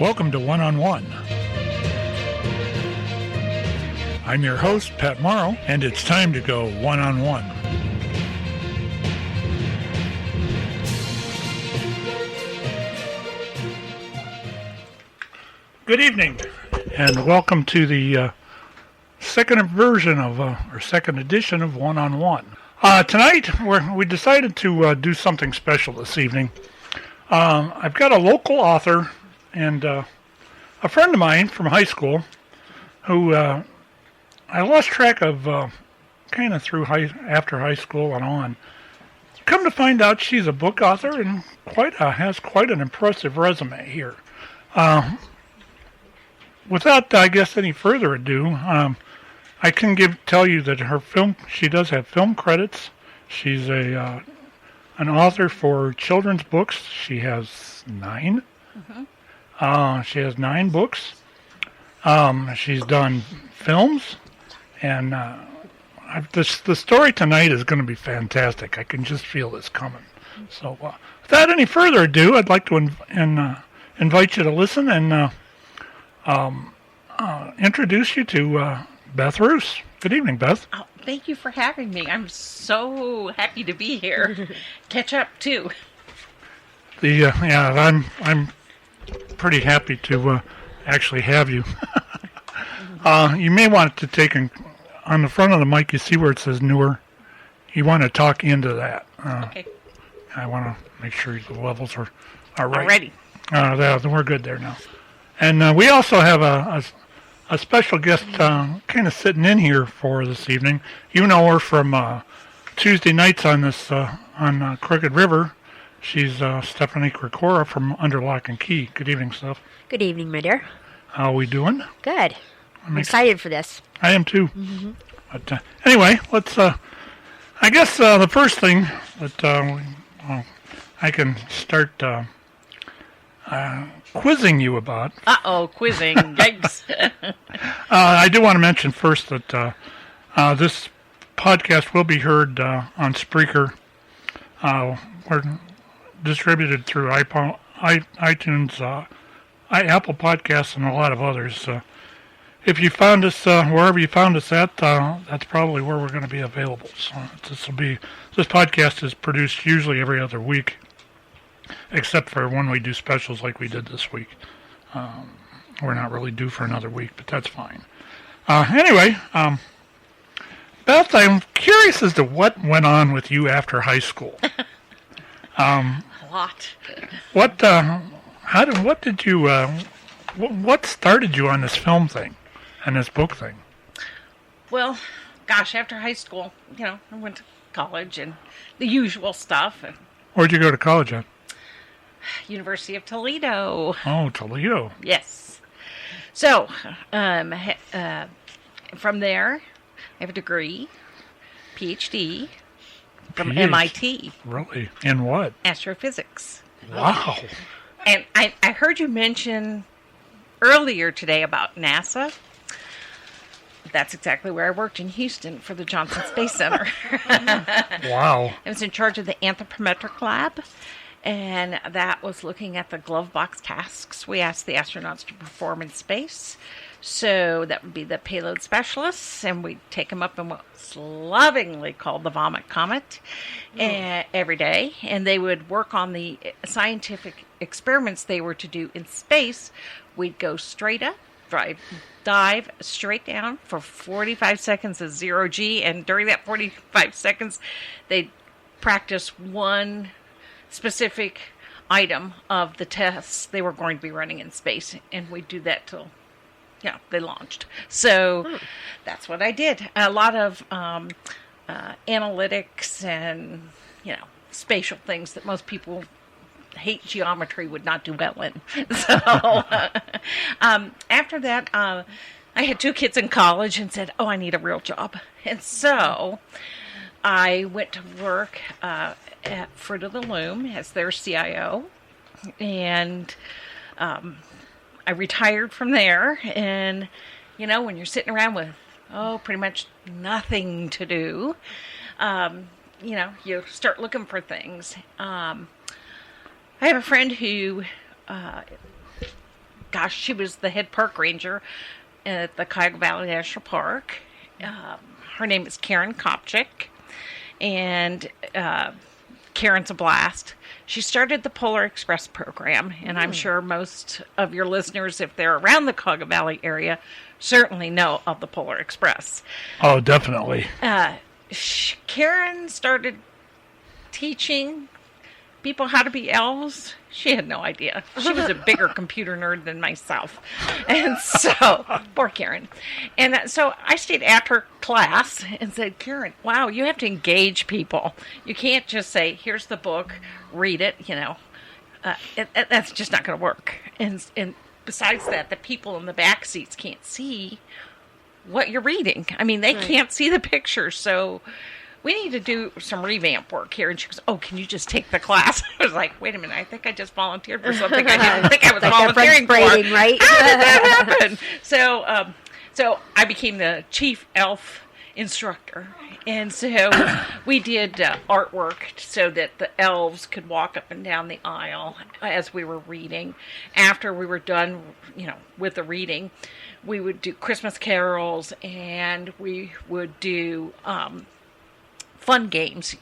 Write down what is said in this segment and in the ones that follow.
Welcome to One on One. I'm your host, Pat Morrow, and it's time to go one on one. Good evening, and welcome to the second edition of One on One. Tonight, we decided to do something special this evening. I've got a local author and a friend of mine from high school who I lost track of kind of after high school and on. Come to find out, she's a book author and has quite an impressive resume here. Without, I guess, any further ado, I can tell you that she does have film credits. She's an author for children's books. She has 9. She has 9 books. She's done films, and the story tonight is going to be fantastic. I can just feel this coming. So, without any further ado, I'd like to invite you to listen and introduce you to Beth Roose. Good evening, Beth. Oh, thank you for having me. I'm so happy to be here. Catch up too. I'm pretty happy to actually have you. You may want to take on the front of the mic. You see where it says newer. You want to talk into that. Okay. I want to make sure the levels are right. Ready. We're good there now. And we also have a special guest kind of sitting in here for this evening. You know her from Tuesday nights on Crooked River. She's Stephanie Krikora from Under Lock and Key. Good evening, Steph. Good evening, my dear. How are we doing? Good. I'm excited for this. I am too. Mm-hmm. But anyway, let's. I guess the first thing that I can start quizzing you about. Quizzing. Yikes. I do want to mention first that this podcast will be heard on Spreaker. We're distributed through iTunes, Apple Podcasts, and a lot of others. If you found us wherever you found us at, that's probably where we're going to be available. So this podcast is produced usually every other week, except for when we do specials like we did this week. We're not really due for another week, but that's fine. Anyway, Beth, I'm curious as to what went on with you after high school. A lot. What started you on this film thing and this book thing? Well, gosh, after high school, I went to college and the usual stuff. Where'd you go to college at? University of Toledo. Oh, Toledo. Yes. So, from there, I have a degree, PhD, from MIT. Really? In what? Astrophysics. Wow. And I heard you mention earlier today about NASA. That's exactly where I worked, in Houston for the Johnson Space Center. Wow. I was in charge of the anthropometric lab, and that was looking at the glove box tasks we asked the astronauts to perform in space. So that would be the payload specialists, and we'd take them up in what's lovingly called the vomit comet every day, and they would work on the scientific experiments they were to do in space. We'd go straight up, dive straight down for 45 seconds at 0G, and during that 45 seconds, they'd practice one specific item of the tests they were going to be running in space, and we'd do that till they launched. So that's what I did. A lot of analytics and, spatial things that most people hate geometry would not do well in. So after that, I had 2 kids in college and said, I need a real job. And so I went to work at Fruit of the Loom as their CIO. And I retired from there, and, when you're sitting around with, pretty much nothing to do, you start looking for things. I have a friend who gosh, she was the head park ranger at the Cuyahoga Valley National Park. Her name is Karen Kopchick, and Karen's a blast. She started the Polar Express program, and I'm sure most of your listeners, if they're around the Cuyahoga Valley area, certainly know of the Polar Express. Oh, definitely. Karen started teaching people how to be elves. She had no idea. She was a bigger computer nerd than myself. And so, poor Karen. And so I stayed after class and said, Karen, wow, you have to engage people. You can't just say, here's the book, read it, that's just not going to work. And besides that, the people in the back seats can't see what you're reading. I mean, they can't see the pictures, so we need to do some revamp work here. And she goes, oh, can you just take the class? I was like, wait a minute, I think I just volunteered for something I didn't think I was volunteering for. Right? How did that happen? So I became the chief elf instructor. And so we did artwork so that the elves could walk up and down the aisle as we were reading. After we were done, with the reading, we would do Christmas carols, and we would do fun games.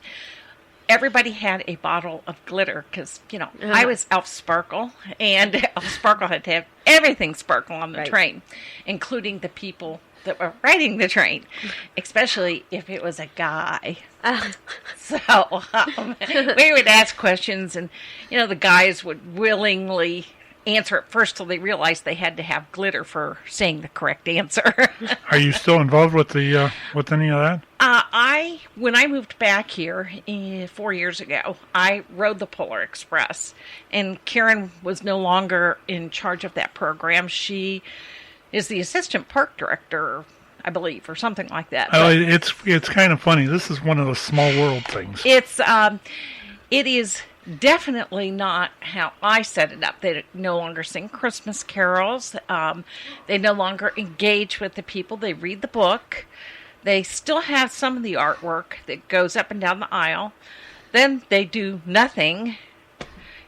Everybody had a bottle of glitter because, I was Elf Sparkle, and Elf Sparkle had to have everything sparkle on the train, including the people that were riding the train, especially if it was a guy. So we would ask questions, and, the guys would willingly answer at first till they realized they had to have glitter for saying the correct answer. Are you still involved with the with any of that? When I moved back here 4 years ago, I rode the Polar Express, and Karen was no longer in charge of that program. She is the assistant park director, I believe, or something like that. Oh, it's kind of funny. This is one of those small world things. It is definitely not how I set it up. They no longer sing Christmas carols. They no longer engage with the people. They read the book. They still have some of the artwork that goes up and down the aisle. Then they do nothing,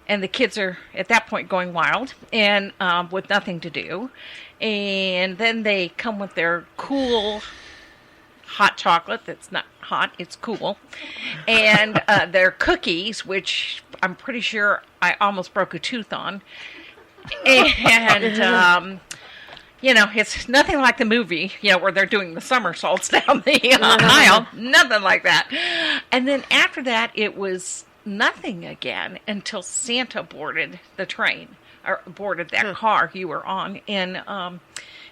and the kids are at that point going wild and with nothing to do. And then they come with their cool hot chocolate that's not hot, it's cool. And their cookies, which I'm pretty sure I almost broke a tooth on. And, it's nothing like the movie, where they're doing the somersaults down the aisle. Nothing like that. And then after that, it was nothing again until Santa boarded the train, or boarded that car you were on. And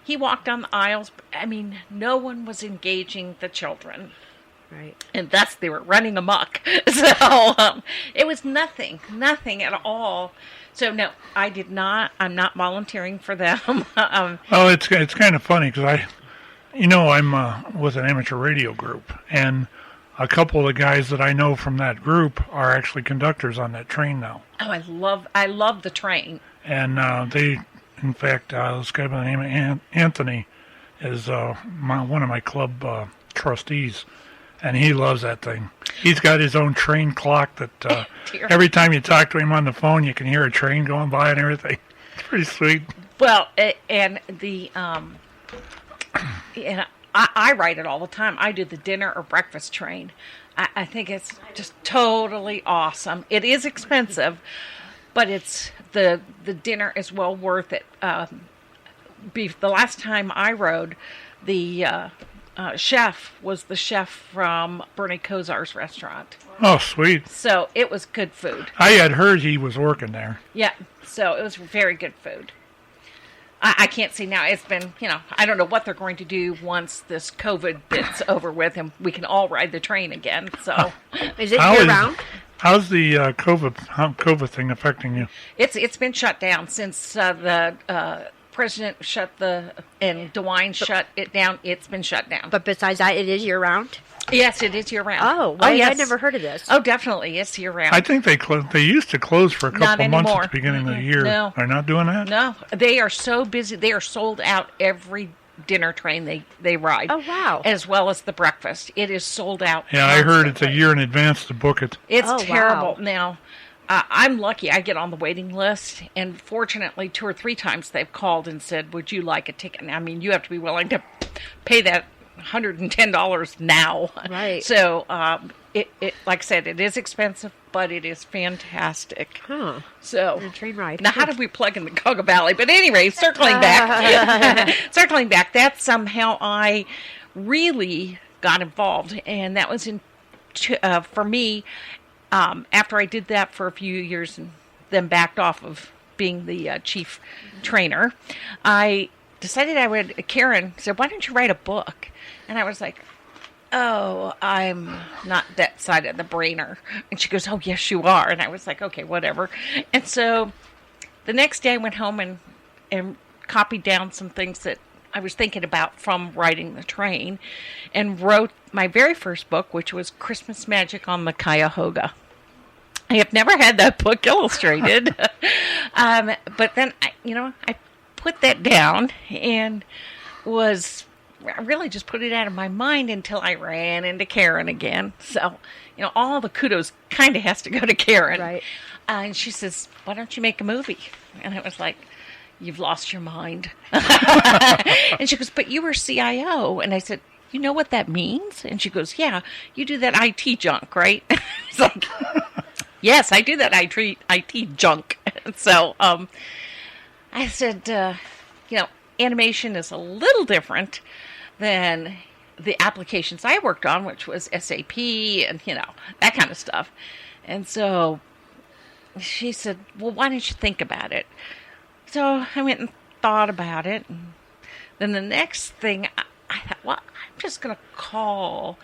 he walked down the aisles. I mean, no one was engaging the children. Right. And they were running amok. So it was nothing at all. So no, I'm not volunteering for them. Well, it's kind of funny because I'm with an amateur radio group, and a couple of the guys that I know from that group are actually conductors on that train now. Oh, I love the train. And in fact, this guy by the name of Anthony is one of my club trustees, and he loves that thing. He's got his own train clock that every time you talk to him on the phone, you can hear a train going by and everything. It's pretty sweet. Well, and the I ride it all the time. I do the dinner or breakfast train. I think it's just totally awesome. It is expensive, but it's the dinner is well worth it. The last time I rode, the chef was the chef from Bernie Kosar's restaurant. Oh, sweet. So it was good food. I had heard he was working there. Yeah, so it was very good food. I can't see now. It's been, I don't know what they're going to do once this COVID bit's over with and we can all ride the train again. So, is it year-round? How's the COVID thing affecting you? It's been shut down since the president and DeWine shut it down. It's been shut down. But besides that, it is year-round? Yes, it is year-round. Oh, yes. I'd never heard of this. Oh, definitely. It's year-round. I think they used to close for a couple of months at the beginning of the year. No. They're not doing that? No. They are so busy. They are sold out every dinner train they ride. Oh, wow. As well as the breakfast. It is sold out. Yeah, I heard it's a year in advance to book it. It's terrible. Wow. Now, I'm lucky I get on the waiting list, and fortunately 2 or 3 times they've called and said, would you like a ticket? I mean, you have to be willing to pay that $110 now. Right. So it like I said, it is expensive, but it is fantastic. Huh. So A train ride. now, how did we plug in the Cuyahoga Valley? But anyway, circling back, that's somehow I really got involved, and that was for me. After I did that for a few years and then backed off of being the chief trainer, I decided Karen said, why don't you write a book? And I was like, oh, I'm not that side of the brainer. And she goes, oh, yes, you are. And I was like, okay, whatever. And so the next day I went home and copied down some things that I was thinking about from writing the train, and wrote my very first book, which was Christmas Magic on the Cuyahoga. I have never had that book illustrated, but then I put that down and I really just put it out of my mind until I ran into Karen again. So, all the kudos kind of has to go to Karen. Right. And she says, why don't you make a movie? And I was like, you've lost your mind. And she goes, but you were CIO. And I said, you know what that means? And she goes, yeah, you do that IT junk, right? It's like, yes, I do that IT junk. So I said, animation is a little different than the applications I worked on, which was SAP and, that kind of stuff. And so she said, well, why don't you think about it? So I went and thought about it. And then the next thing, I thought, well, I'm just going to call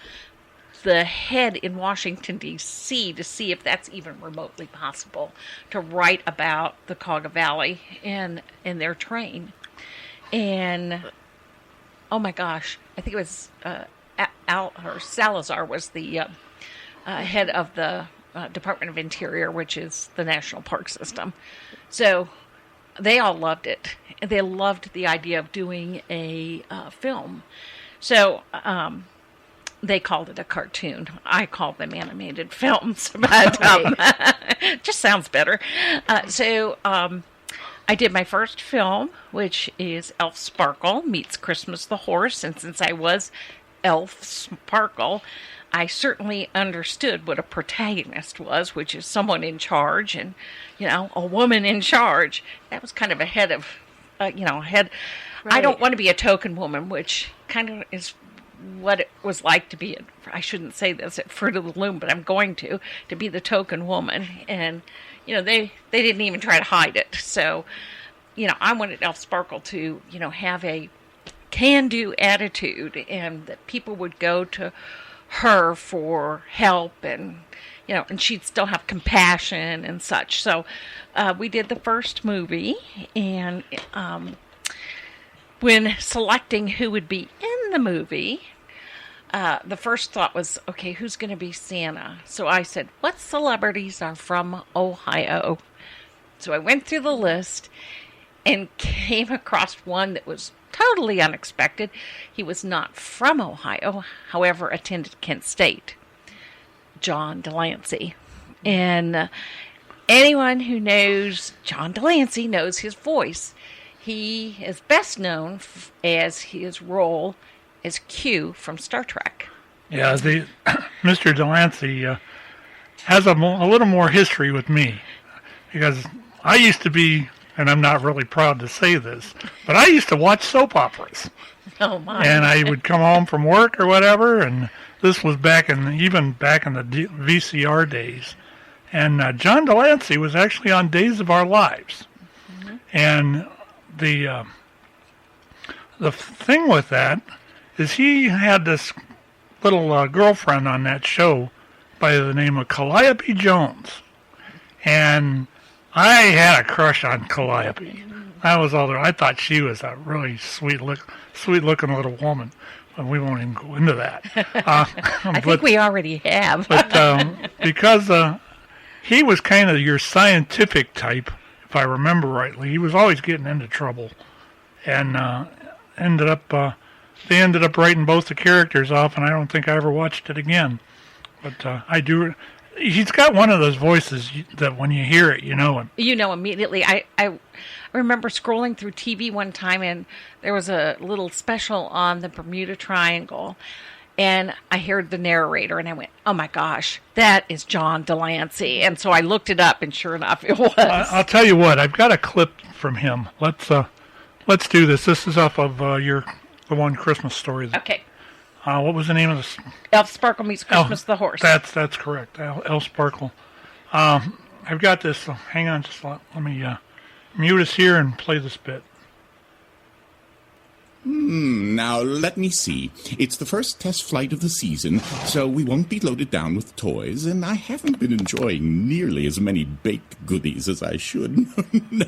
the head in Washington, D.C. to see if that's even remotely possible to write about the Cuyahoga Valley and their train. And, oh my gosh, I think it was Salazar was the head of the Department of Interior, which is the National Park System. So they all loved it. They loved the idea of doing a film. So they called it a cartoon. I called them animated films, but it just sounds better. So I did my first film, which is Elf Sparkle Meets Christmas the Horse. And since I was Elf Sparkle, I certainly understood what a protagonist was, which is someone in charge and, a woman in charge. That was kind of ahead of, Right. I don't want to be a token woman, which kind of is what it was like to be, I shouldn't say this, at Fruit of the Loom, but I'm going to be the token woman. And, they didn't even try to hide it. So, I wanted Elf Sparkle to, have a can-do attitude, and that people would go to her for help, and and she'd still have compassion and such. So we did the first movie, and when selecting who would be in the movie, the first thought was, okay, who's going to be Santa? So I said, what celebrities are from Ohio? So I went through the list and came across one that was totally unexpected. He was not from Ohio, however, attended Kent State. John Delancey. And anyone who knows John Delancey knows his voice. He is best known as his role as Q from Star Trek. Yeah, Mr. Delancey has a little more history with me, because I used to be, and I'm not really proud to say this, but I used to watch soap operas. Oh my! And I would come home from work or whatever, and this was back in the VCR days. And John Delancey was actually on Days of Our Lives. Mm-hmm. And the thing with that is he had this little girlfriend on that show by the name of Calliope Jones. And I had a crush on Calliope. That was all there. I thought she was a really sweet-looking little woman. But we won't even go into that. I think we already have. But because he was kind of your scientific type, if I remember rightly, he was always getting into trouble, and they ended up writing both the characters off, and I don't think I ever watched it again. But I do. He's got one of those voices that when you hear it, you know him. You know immediately. I remember scrolling through TV one time, and there was a little special on the Bermuda Triangle, and I heard the narrator, and I went, "Oh my gosh, that is John Delancey!" And so I looked it up, and sure enough, it was. I'll tell you what. I've got a clip from him. Let's do this. This is off of the one Christmas story. Okay. What was the name of this? Elf Sparkle Meets Christmas the Horse. That's correct. Elf Sparkle. I've got this. So hang on, just let me mute us here and play this bit. Now, let me see. It's the first test flight of the season, so we won't be loaded down with toys, and I haven't been enjoying nearly as many baked goodies as I should. No,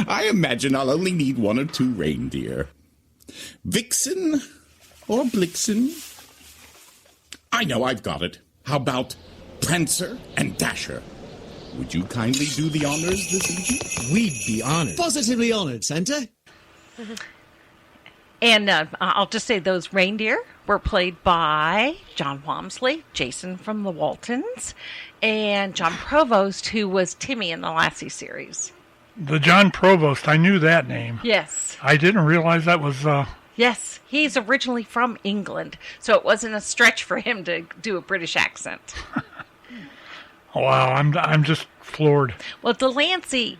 I imagine I'll only need 1 or 2 reindeer. Vixen or Blixen? I know, I've got it. How about Prancer and Dasher? Would you kindly do the honors this evening? We'd be honored. Positively honored, Santa. And I'll just say those reindeer were played by John Walmsley, Jason from the Waltons, and John Provost, who was Timmy in the Lassie series. The John Provost. I knew that name. Yes. I didn't realize that was. Yes, he's originally from England, so it wasn't a stretch for him to do a British accent. Wow, I'm just floored. Well, Delancey,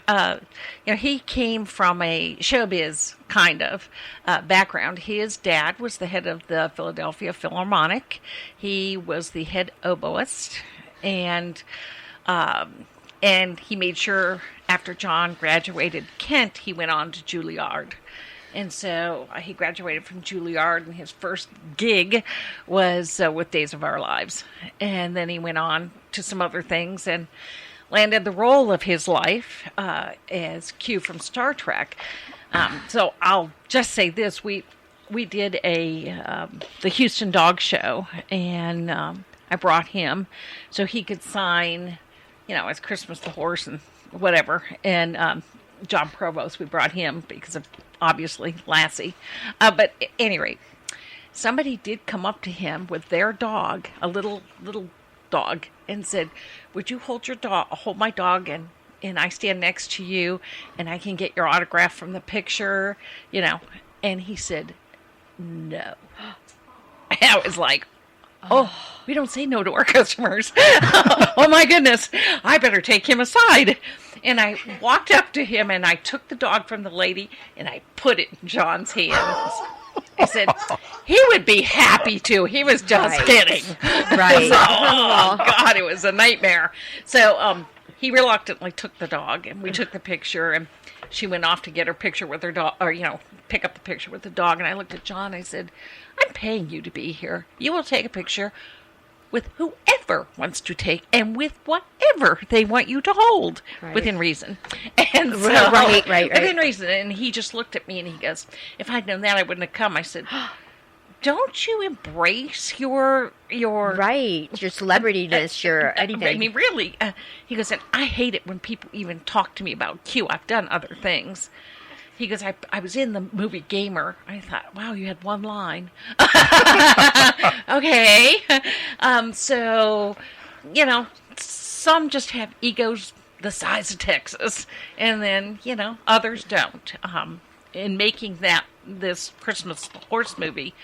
he came from a showbiz kind of background. His dad was the head of the Philadelphia Philharmonic. He was the head oboist, and he made sure after John graduated Kent, he went on to Juilliard. And so he graduated from Juilliard, and his first gig was with Days of Our Lives. And then he went on to some other things and landed the role of his life as Q from Star Trek. So I'll just say this. We did the Houston Dog Show, and I brought him so he could sign, as Christmas the Horse and whatever. And John Provost, we brought him because of, obviously, Lassie. But at any rate, somebody did come up to him with their dog, a little dog, and said, "Would you hold my dog, and I stand next to you, and I can get your autograph from the picture, And he said, "No." And I was like, "Oh, we don't say no to our customers." Oh my goodness, I better take him aside. And I walked up to him, and I took the dog from the lady, and I put it in John's hands. I said, he would be happy to. He was just kidding. Right. Oh, God, it was a nightmare. So he reluctantly took the dog, and we took the picture, and she went off to get her picture with her dog, or, pick up the picture with the dog. And I looked at John, and I said, "I'm paying you to be here. You will take a picture with whoever wants to take, and with whatever they want you to hold, within reason." And so, right. within reason. And he just looked at me, and he goes, "If I'd known that, I wouldn't have come." I said, "Don't you embrace your Right, your celebrityness, your anything." I mean, really. He goes, "And I hate it when people even talk to me about Q. I've done other things." He goes, I was in the movie Gamer. I thought, wow, you had one line. Okay. So, some just have egos the size of Texas. And then, others don't. In making this Christmas Horse movie,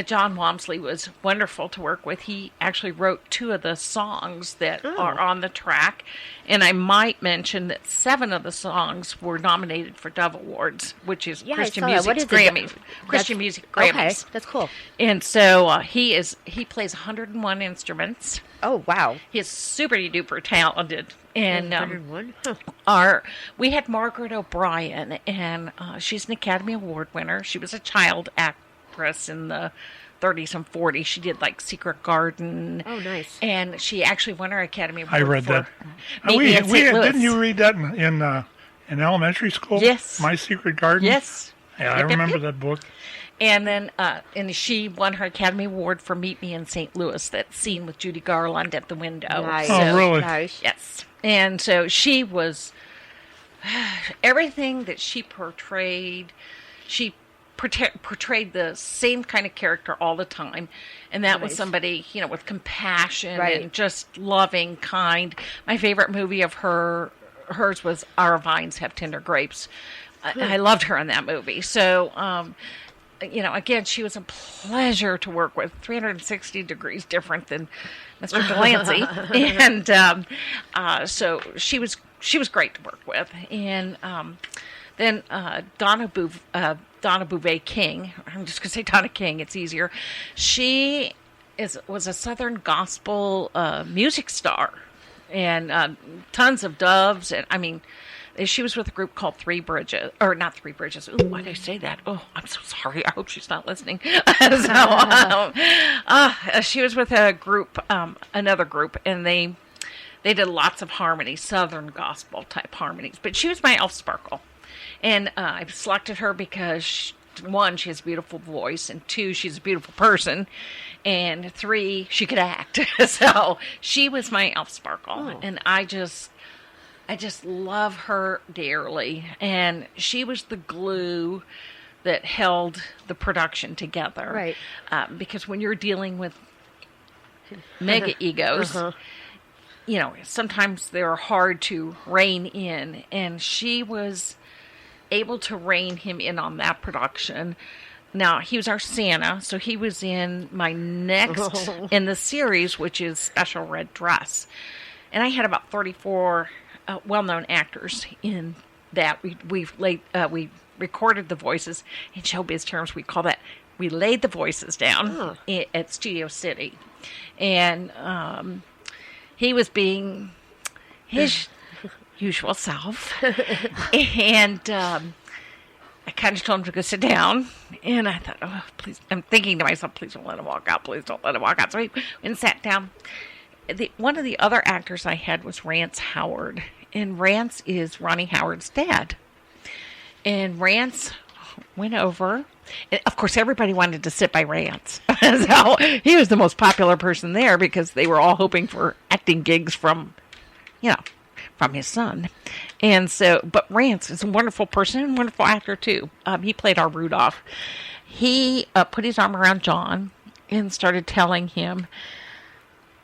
John Walmsley was wonderful to work with. He actually wrote 2 of the songs that are on the track. And I might mention that 7 of the songs were nominated for Dove Awards, which is Christian Music's Grammys. Christian Music Grammys. Okay, that's cool. And so he plays 101 instruments. Oh, wow. He's super duper talented. And 101? Huh. We had Margaret O'Brien, and she's an Academy Award winner. She was a child actress in the 30s and 40s. She did Secret Garden. Oh, nice. And she actually won her Academy Award. I read that. Didn't you read that in elementary school? Yes. My Secret Garden? Yes. Yeah, I remember that book. And then and she won her Academy Award for Meet Me in St. Louis, that scene with Judy Garland at the window. Nice. Oh, really? Nice. Yes. And so she was, everything that she portrayed, she portrayed the same kind of character all the time. And that was Nice. somebody, with compassion Right. and just loving, kind. My favorite movie of hers was Our Vines Have Tender Grapes. I loved her in that movie. So, again, she was a pleasure to work with, 360 degrees different than Mr. Delancey. And so she was great to work with. And then Donna Bouvet King, I'm just going to say Donna King, it's easier. She was a Southern gospel music star, and tons of doves. And I mean, she was with a group called Three Bridges, or not Three Bridges. Ooh, why did I say that? Oh, I'm so sorry. I hope she's not listening. She was with a group, another group, and they did lots of harmonies, Southern gospel type harmonies. But she was my elf sparkle. And I selected her because, one, she has a beautiful voice, and two, she's a beautiful person, and three, she could act. So she was my elf sparkle, and I just love her dearly. And she was the glue that held the production together. Right. Because when you're dealing with mega egos, sometimes they're hard to rein in, and she was able to rein him in on that production. Now, he was our Santa, so he was in my next in the series, which is Special Red Dress. And I had about 34 well-known actors in that. We recorded the voices. In showbiz terms, we call that, we laid the voices down at Studio City. And he was being his usual self. And I kind of told him to go sit down. And I thought, oh, please. I'm thinking to myself, please don't let him walk out. Please don't let him walk out. So we went and sat down. One of the other actors I had was Rance Howard. And Rance is Ronnie Howard's dad. And Rance went over. And of course, everybody wanted to sit by Rance. So he was the most popular person there because they were all hoping for acting gigs from his son. And so, but Rance is a wonderful person and a wonderful actor too. He played our Rudolph. He put his arm around John and started telling him,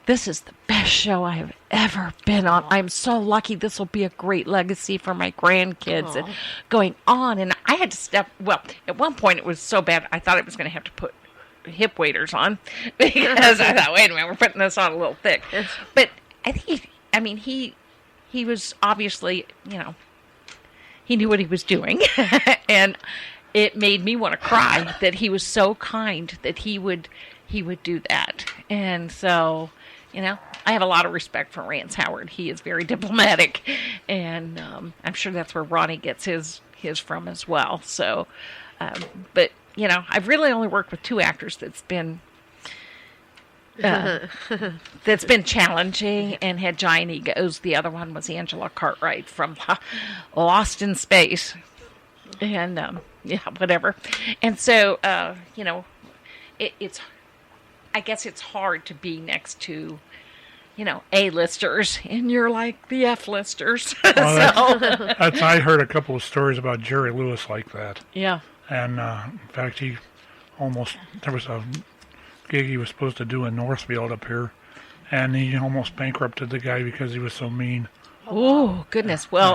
"This is the best show I have ever been on. I'm so lucky. This will be a great legacy for my grandkids." And going on. And I had to at one point it was so bad, I thought I was going to have to put hip waders on because I thought, wait a minute, we're putting this on a little thick. But I think he was obviously, he knew what he was doing. And it made me want to cry that he was so kind that he would do that. And so, I have a lot of respect for Rance Howard. He is very diplomatic, and I'm sure that's where Ronnie gets his from as well. So, but I've really only worked with two actors that's been challenging and had giant egos. The other one was Angela Cartwright from Lost in Space, and whatever. And so, it's. I guess it's hard to be next to, A-listers, and you're like the F-listers. Well, I heard a couple of stories about Jerry Lewis like that. Yeah. And in fact, there was a gig he was supposed to do in Northfield up here, and he almost bankrupted the guy because he was so mean. Oh, goodness. Well,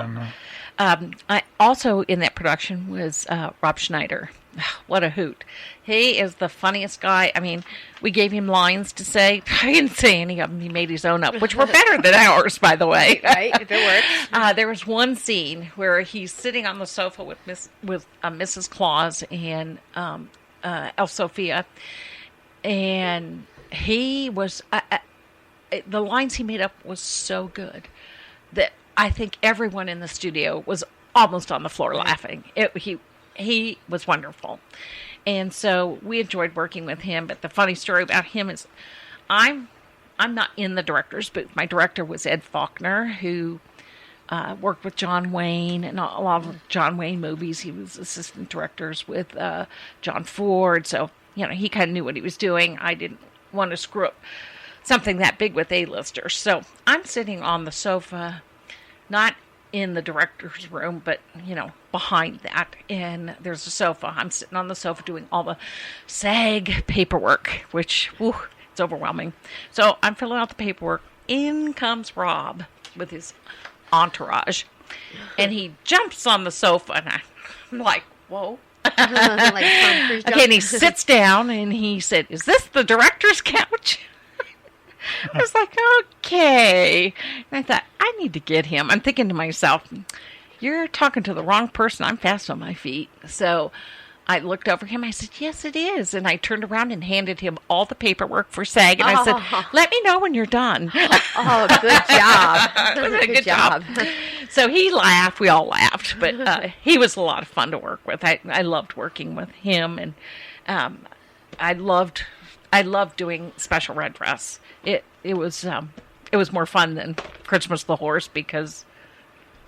And, I also in that production was Rob Schneider. What a hoot. He is the funniest guy. I mean, we gave him lines to say. I didn't say any of them. He made his own up, which were better than ours, by the way. Right, if it works. There was one scene where he's sitting on the sofa with Mrs. Claus and Elf Sophia, and he was the lines he made up was so good that I think everyone in the studio was almost on the floor laughing. He was wonderful. And so we enjoyed working with him. But the funny story about him is I'm not in the director's booth. My director was Ed Faulkner, who worked with John Wayne and a lot of John Wayne movies. He was assistant directors with John Ford. So, he kind of knew what he was doing. I didn't want to screw up something that big with A-listers. So I'm sitting on the sofa, not in the director's room, but, behind that. And there's a sofa. I'm sitting on the sofa doing all the SAG paperwork, which, it's overwhelming. So I'm filling out the paperwork. In comes Rob with his entourage. And he jumps on the sofa, and I'm like, whoa. Like Tom Cruise Okay, and he sits down, and he said, "Is this the director's couch?" I was like, okay. And I thought, I need to get him. I'm thinking to myself, you're talking to the wrong person. I'm fast on my feet. So I looked over him. I said, yes, it is. And I turned around and handed him all the paperwork for SAG. And I said, let me know when you're done. Oh, good job. Good job. So he laughed. We all laughed. But he was a lot of fun to work with. I loved working with him. And I loved doing Special Red Dress. It was more fun than Christmas the Horse because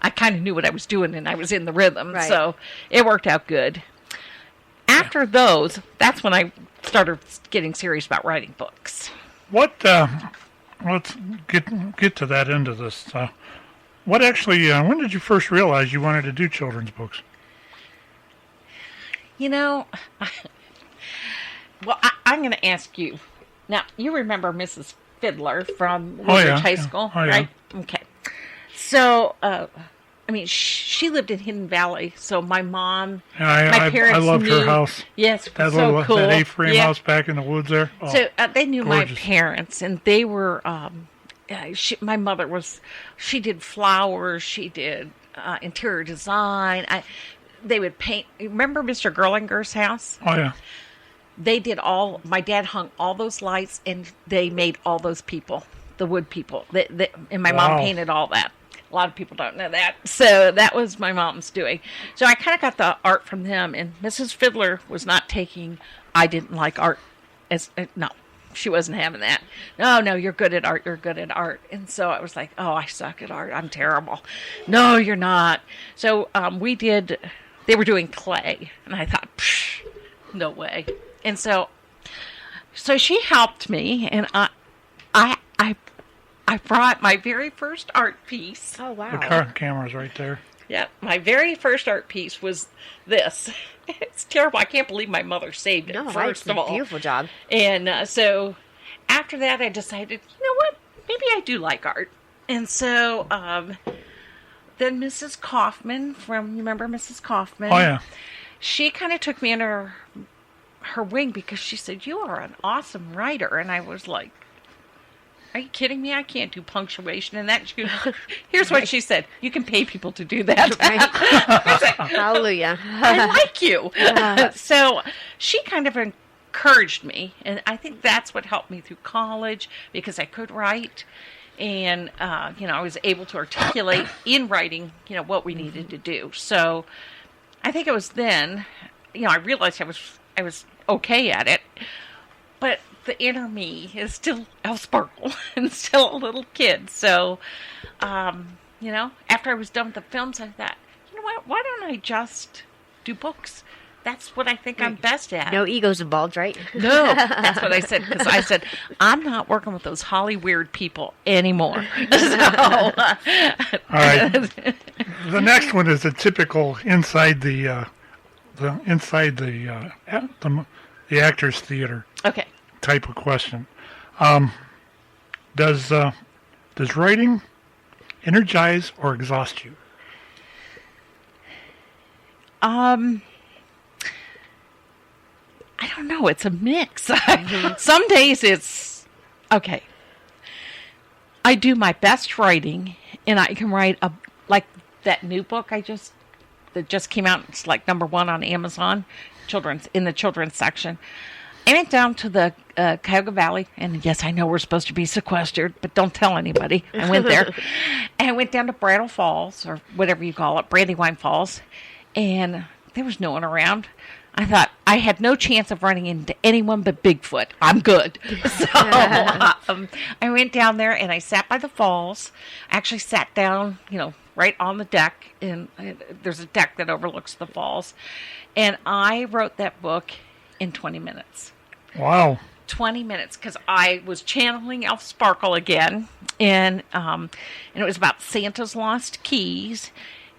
I kind of knew what I was doing and I was in the rhythm. Right. So it worked out good. After those, that's when I started getting serious about writing books. What? Let's get to that end of this. What actually? When did you first realize you wanted to do children's books? Well, I'm going to ask you. Now, you remember Mrs. Fiddler from Woodbridge High School, right? Okay. So, she lived in Hidden Valley, so my mom, my parents I loved knew, her house. Yes, That so little cool. that A-frame house back in the woods there. Oh, So they knew gorgeous. my parents, and they were. My mother she did flowers, she did interior design. They would paint. Remember Mr. Gerlinger's house? Oh yeah. They did my dad hung all those lights, and they made all those people, the wood people. And my mom painted all that. A lot of people don't know that. So that was my mom's doing. So I kind of got the art from them, and Mrs. Fiddler was not taking, I didn't like art. No, she wasn't having that. No, you're good at art, you're good at art. And so I was like, oh, I suck at art, I'm terrible. No, you're not. So they were doing clay, and I thought, no way. And so she helped me, and I brought my very first art piece. Oh, wow. The camera's right there. Yeah, my very first art piece was this. It's terrible. I can't believe my mother saved it, first of all. Beautiful job. And so after that, I decided, you know what? Maybe I do like art. And so then Mrs. Kaufman you remember Mrs. Kaufman? Oh yeah. She kind of took me under her wing because she said, you are an awesome writer. And I was like, are you kidding me? I can't do punctuation and that. Here's what she said. You can pay people to do that. Hallelujah. I like you. So she kind of encouraged me. And I think that's what helped me through college because I could write. And, I was able to articulate in writing, what we needed to do. So I think it was then, I realized I was okay at it. But the inner me is still Elf Sparkle and still a little kid. So, after I was done with the films, I thought, you know what? Why don't I just do books? That's what I think I'm best at. No egos involved, right? No, that's what I said. Because I said, I'm not working with those Holly weird people anymore. So, all right. The next one is a typical inside the actor's theater. Okay. Type of question. Does writing energize or exhaust you? I don't know. It's a mix. Some days it's okay. I do my best writing, and I can write like that new book that just came out. It's like #1 on Amazon, in the children's section. I went down to the Cuyahoga Valley, and yes, I know we're supposed to be sequestered, but don't tell anybody. I went there, and I went down to Brattle Falls, or whatever you call it, Brandywine Falls, and there was no one around. I thought I had no chance of running into anyone but Bigfoot. I'm good. So I went down there, and I sat by the falls. I actually sat down, right on the deck, and there's a deck that overlooks the falls, and I wrote that book in 20 minutes. Wow. 20 minutes because I was channeling Elf Sparkle again, and it was about Santa's lost keys.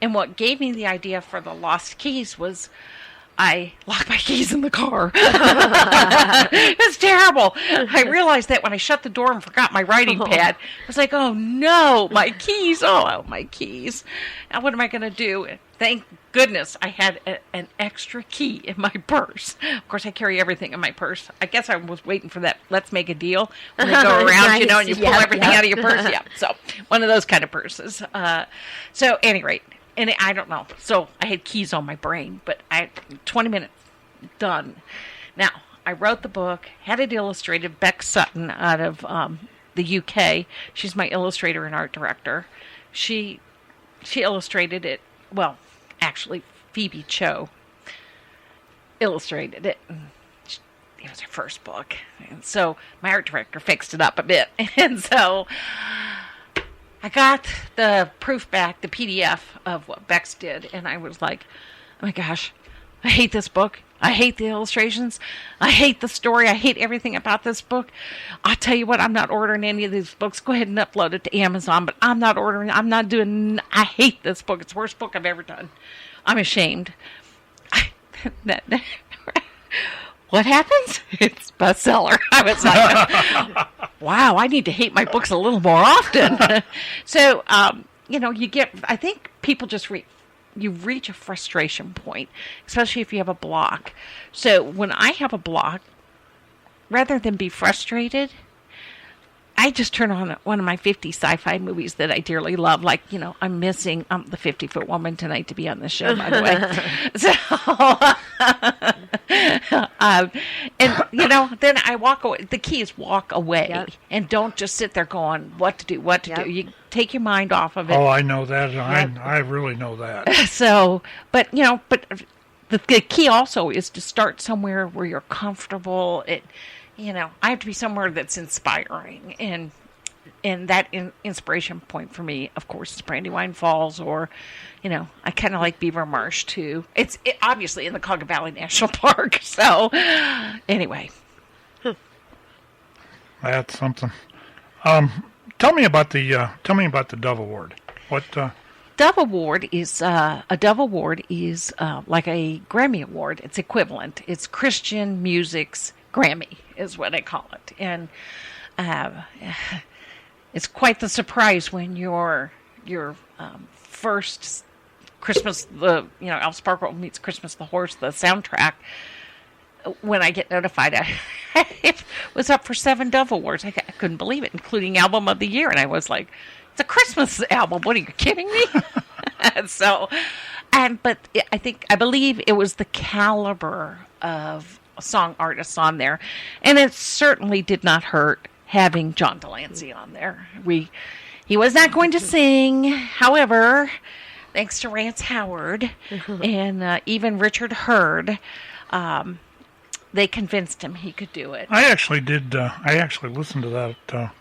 And what gave me the idea for the lost keys was I locked my keys in the car. It's terrible. I realized that when I shut the door and forgot my writing pad. I was like, oh no, my keys. Oh, my keys. Now what am I going to do? Thank goodness I had an extra key in my purse. Of course, I carry everything in my purse. I guess I was waiting for that let's make a deal when they go around, Nice. and you pull everything out of your purse. Yeah, so one of those kind of purses. So at any rate, and I don't know. So I had keys on my brain, but 20 minutes done. Now, I wrote the book, had it illustrated. Beck Sutton out of the UK. She's my illustrator and art director. She illustrated it. Well, actually, Phoebe Cho illustrated it. It was her first book. And so my art director fixed it up a bit. And so I got the proof back, the PDF of what Bex did, and I was like, oh my gosh, I hate this book. I hate the illustrations. I hate the story. I hate everything about this book. I'll tell you what, I'm not ordering any of these books. Go ahead and upload it to Amazon, but I'm not ordering. I hate this book. It's the worst book I've ever done. I'm ashamed. What happens? It's bestseller. I was like, wow, I need to hate my books a little more often. So, I think people just you reach a frustration point, especially if you have a block. So when I have a block, rather than be frustrated, I just turn on one of my 50 sci-fi movies that I dearly love. Like, I'm missing the 50-foot woman tonight to be on the show, by the way. Then I walk away. The key is walk away. Yep. And don't just sit there going, what to do. Yep. You take your mind off of it. Oh, I know that. Yep. I really know that. So, but the key also is to start somewhere where you're comfortable. I have to be somewhere that's inspiring, and that inspiration point for me, of course, is Brandywine Falls, or, I kind of like Beaver Marsh too. It's obviously in the Cauca Valley National Park. So, anyway, That's something. Tell me about the Dove Award. What? Dove Award is a Dove Award is like a Grammy Award. It's equivalent. It's Christian music's Grammy is what I call it, and it's quite the surprise when your first Christmas, Elf Sparkle Meets Christmas the Horse, the soundtrack. When I get notified, it was up for 7 Dove Awards. I couldn't believe it, including Album of the Year, and I was like, "It's a Christmas album. What, are you kidding me?" But I believe it was the caliber of song artists on there, and it certainly did not hurt having John Delancey on there. He was not going to sing, however, thanks to Rance Howard and even Richard Hurd, they convinced him he could do it. I actually did. I actually listened to that a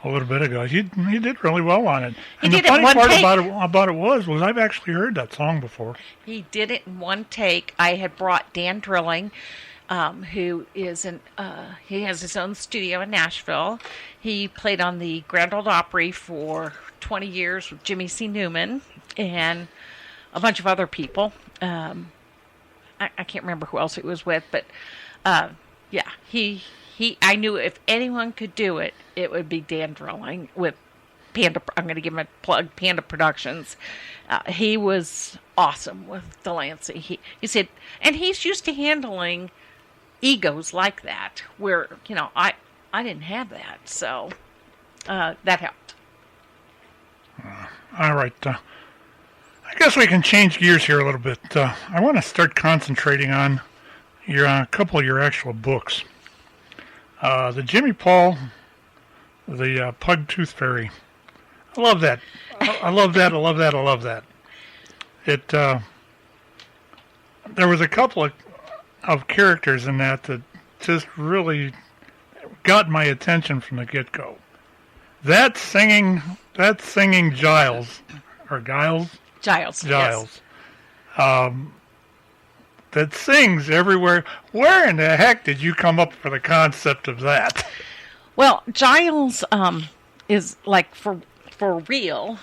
little bit ago. He did really well on it. And the funny part about it was I've actually heard that song before. He did it in one take. I had brought Dan Drilling, who is he has his own studio in Nashville. He played on the Grand Ole Opry for 20 years with Jimmy C. Newman and a bunch of other people. I can't remember who else he was with, but I knew if anyone could do it, it would be Dan Drilling with Panda. I'm going to give him a plug, Panda Productions. He was awesome with Delancey. He said, and he's used to handling egos like that, where, I didn't have that, so that helped. All right. I guess we can change gears here a little bit. I want to start concentrating on a couple of your actual books. The Jimmy Paul, the Pug Tooth Fairy. I love that. I love that. I love that. I love that. It. There was a couple of characters in that just really got my attention from the get-go. That singing Giles. Giles. Yes. that sings everywhere. Where in the heck did you come up with the concept of that? Well, Giles is like for real,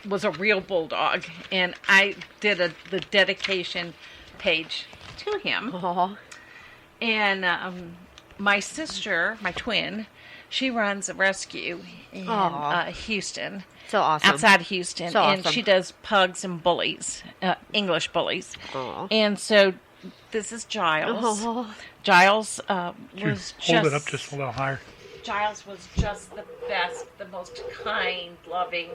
was a real bulldog, and I did the dedication page to him. Aw. And my sister, my twin, she runs a rescue in Houston. So awesome. Outside Houston. So and awesome. she does pugs and bullies, English bullies. Aw. And so this is Giles. Aw. Giles Could you was hold it up just a little higher. Giles was just the best, the most kind, loving,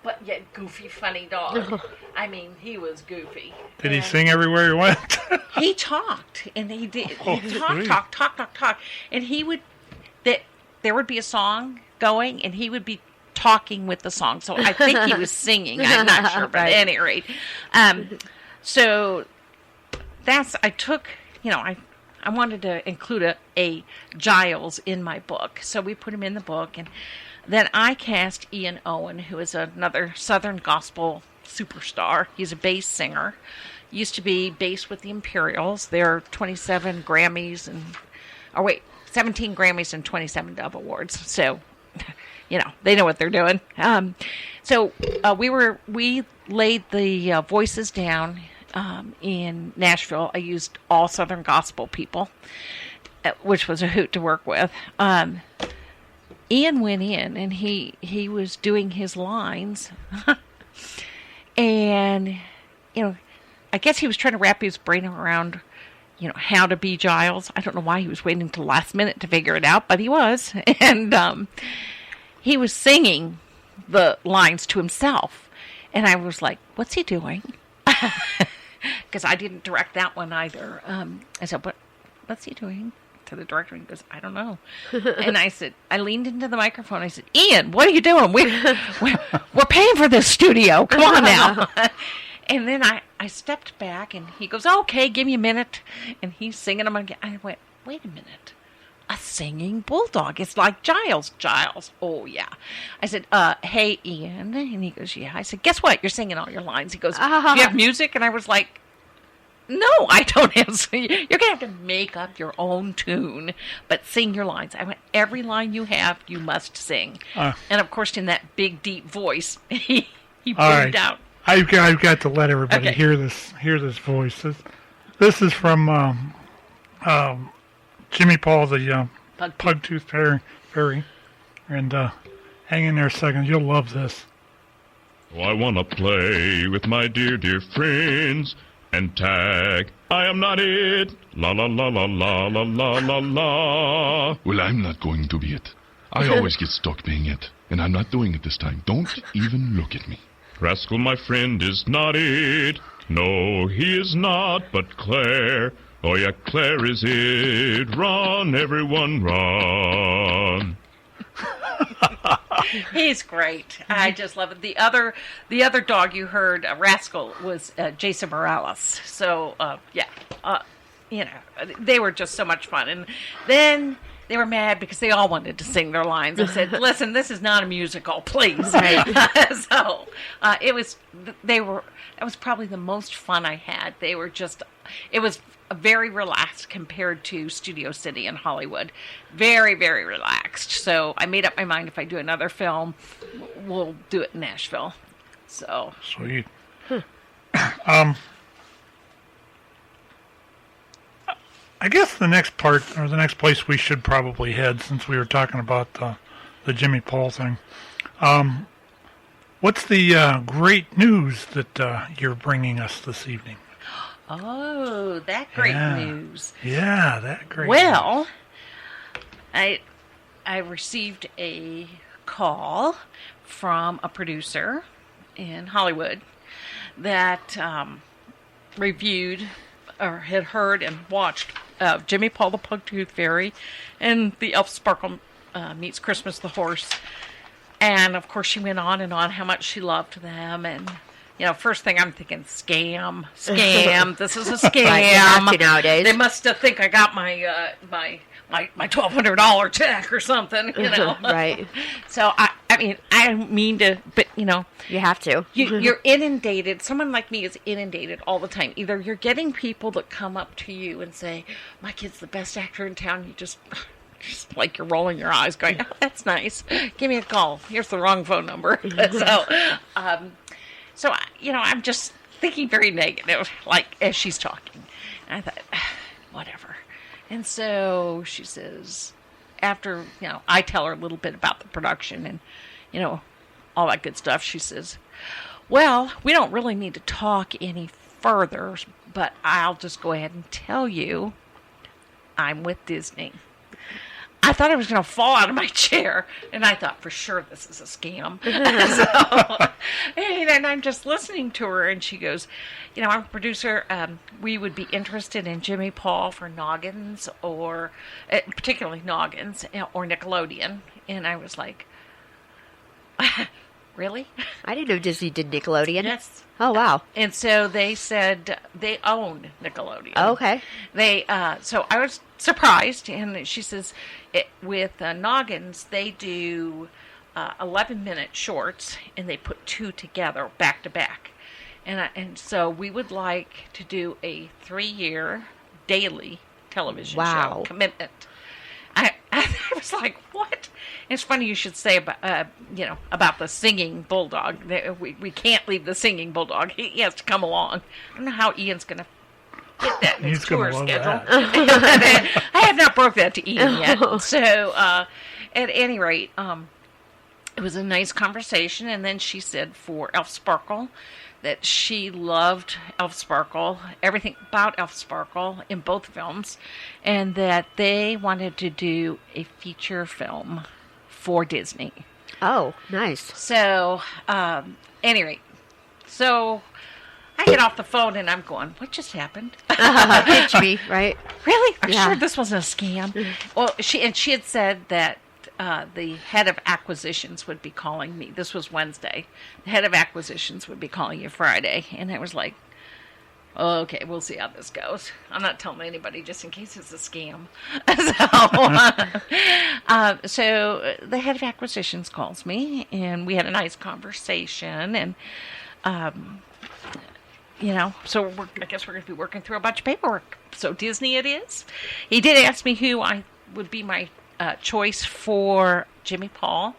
but yet goofy, funny dog. I mean, he was goofy. Did he And sing everywhere he went? He talked, and he did. Oh, He sweet. talk, and he would. There would be a song going, and he would be talking with the song. So I think he was singing. I'm not sure, but Right. at any rate, so I took. I wanted to include a Giles in my book, so we put him in the book, and then I cast Ian Owen, who is another Southern gospel superstar. He's a bass singer. Used to be bass with the Imperials. They're 27 Grammys and 17 Grammys and 27 Dove Awards. So, they know what they're doing. So we laid the voices down in Nashville. I used all Southern gospel people, which was a hoot to work with. Ian went in and he was doing his lines, and I guess he was trying to wrap his brain around how to be Giles. I don't know why he was waiting till last minute to figure it out, but he was, and he was singing the lines to himself, and I was like, "What's he doing?" Because I didn't direct that one either. I said, "What's he doing?" To the director, and he goes, "I don't know." And I leaned into the microphone. I said, "Ian, what are you doing? We're paying for this studio. Come on now." And then I stepped back, and he goes, "Okay, give me a minute." And he's singing them again. I went, "Wait a minute. A singing bulldog. It's like Giles." Giles. Oh, yeah. I said, "Hey, Ian." And he goes, "Yeah." I said, "Guess what? You're singing all your lines." He goes, "Do you have music?" And I was like, "No, I don't have. You're going to have to make up your own tune, but sing your lines." I went, "Every line you have, you must sing." And, of course, in that big, deep voice, he All right. boomed out. I've got to let everybody Okay. hear this voice. This is from Jimmy Paul, the Pugtooth Fairy. And hang in there a second. You'll love this. Oh, I wanna play with my dear, dear friends and tag. I am not it. La la la la la la la la la. Well, I'm not going to be it. I always get stuck being it, and I'm not doing it this time. Don't even look at me. Rascal, my friend, is not it. No, he is not, but Claire. Oh yeah, Claire is it. Run, everyone, run. He's great. I just love it. The other dog you heard, Rascal, was Jason Morales. So they were just so much fun. And then they were mad because they all wanted to sing their lines. I said, "Listen, this is not a musical, please." So it was. That was probably the most fun I had. It was very relaxed compared to Studio City in Hollywood. Very, very relaxed. So I made up my mind, if I do another film, we'll do it in Nashville. So Sweet. I guess the next part, or the next place we should probably head, since we were talking about the Jimmy Paul thing. What's the great news that you're bringing us this evening? Oh, that great news. Yeah, that great Well, I received a call from a producer in Hollywood that reviewed or had heard and watched Jimmy Paul the Pugtooth Fairy and the Elf Sparkle Meets Christmas the Horse. And, of course, she went on and on how much she loved them. And, first thing I'm thinking, scam. This is a scam. Right, you have to nowadays. They must have think I got my $1,200 check or something, Right. So I I mean, I don't mean to, but You have to. you're inundated. Someone like me is inundated all the time. Either you're getting people that come up to you and say, "My kid's the best actor in town." You just like you're rolling your eyes, going, "Oh, that's nice. Give me a call. Here's the wrong phone number." So I'm just thinking very negative, like as she's talking. And I thought, whatever. And so she says, after I tell her a little bit about the production and all that good stuff. She says, "Well, we don't really need to talk any further, but I'll just go ahead and tell you I'm with Disney." I thought I was going to fall out of my chair, and I thought, for sure, this is a scam. And I'm just listening to her, and she goes, "I'm a producer. We would be interested in Jimmy Paul for Noggins, or particularly Noggins, or Nickelodeon." And I was like, "Really?" I didn't know Disney did Nickelodeon. Yes. Oh, wow. And so they said they own Nickelodeon. Oh, okay. So I was surprised, and she says, with Noggins, they do 11-minute shorts, and they put 2 together back to back. And so we would like to do a 3-year daily television show commitment. I was like, what? It's funny you should say about the singing bulldog. We can't leave the singing bulldog. He has to come along. I don't know how Ian's going to fit that in his tour schedule. I have not broke that to Ian yet. So at any rate, it was a nice conversation. And then she said for Elf Sparkle that she loved Elf Sparkle, everything about Elf Sparkle in both films, and that they wanted to do a feature film for Disney. Oh, nice. So, anyway, so I get off the phone and I'm going, what just happened? Pitch me, right? Really? I'm Yeah. sure this wasn't a scam. Well, she had said that the head of acquisitions would be calling me. This was Wednesday. The head of acquisitions would be calling you Friday. And I was like, okay, we'll see how this goes. I'm not telling anybody just in case it's a scam. So the head of acquisitions calls me, and we had a nice conversation. And, so I guess we're going to be working through a bunch of paperwork. So Disney it is. He did ask me who I would be my choice for Jimmy Paul,